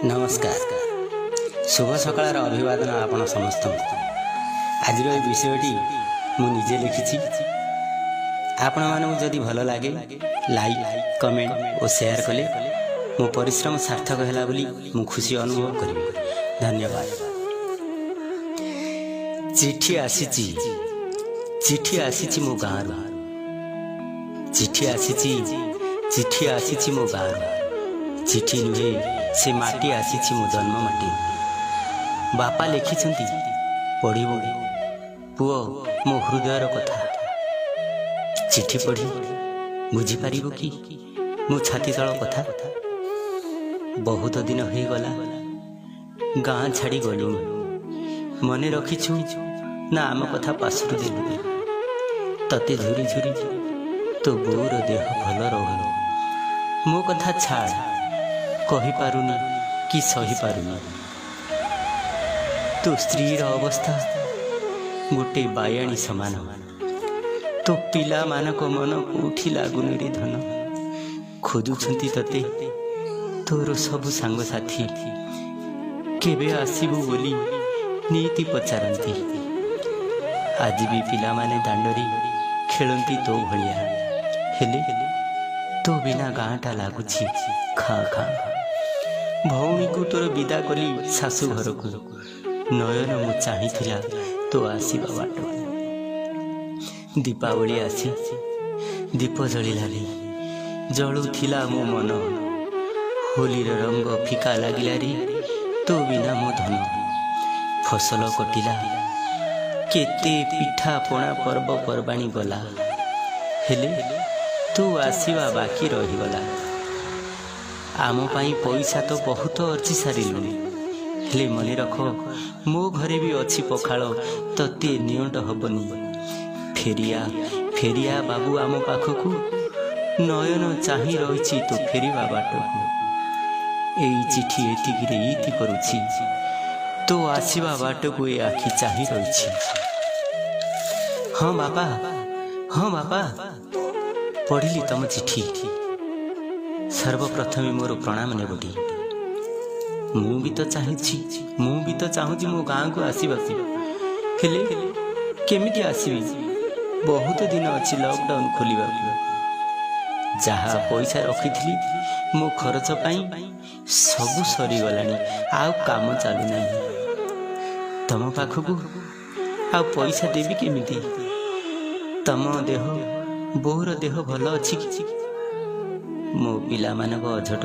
नमस्कार शुभ सकाळ अभिवादन आपण समस्त। आज विषयटी मुझे लिखी आपण मानक जदि भल लगे लाइक कमेंट और शेयर कले मो परिश्रम सार्थक है बोली मु खुशी अनुभव करी। धन्यवाद। चिठी आसी मो गाँव चिठी आसी मो गाँव चिठी नुहे से माटी आसी मो जन्म माटी। बापा लिखिछंती पढ़िबो पुओ मो हृदयर कथा। चिठी पढ़ी बुझी पारिबो कि मो छाती तल कथा। बहुत दिन हो गला गाँ छाड़ी गलु मने रखिछु ना आम कथा पासुर देलु। तते झुरी झुरी तो बोर देह भल रहुनी मो कथा छाड़ कही पारुनी कि सही पारुनी। तो स्त्रीर अवस्था गोटे बायाणी समान। तो पिला मानक मन कोठी लागुनी रे धन खोजुछंती तते तोर सबु सांग साथी केबे आसीबु बोली नीति पचारंती। आज भी पिला माने दांडरी खेलंती तो भलिया हेले तो बिना गाँटा लगुची खा खा। भौणी को तोर विदा कली सासु घर को नयन मु चाही तो आसीबा बाट। दीपावली आसी दीप जलिला रे जलुथिला मो मन। होलीर रंग फिका लागिला रे तो बिना मो धन। फसल कटिला केते पिठा पणा पर्व पर्बाणी गला हेले तू आसीबा बाकी रहीगला। आम पाई पैसा तो बहुत अर्ची सारिलु हेले मने रख मो घरे भी अच्छी पखाल तते नियंट हबनी। फेरिया फेरिया बाबू आम पाखकू नयन चाही रही तो फेरिबा बाटकू। एई चिठी एतिकिरे इति करुछि तो आसीबा बाटकू ए आखि चाही रही। हाँ बापा पढ़िली तम चिठी। सर्वप्रथमे मोर प्रणाम नेबटी। मु भी तो चाहूँ मो गाँ को आसवा हेले केमिति आसबी। बहुत दिन अच्छी लॉकडाउन खोलिबा जहा पैसा रखी मो खर्च पाई सबु सरीगलानी आउ काम चालू नहीं। तम पाखकू आ पैसा देवी केमिति। तम देह बोर देह भल अच्छी कि मो पिला मानक अझट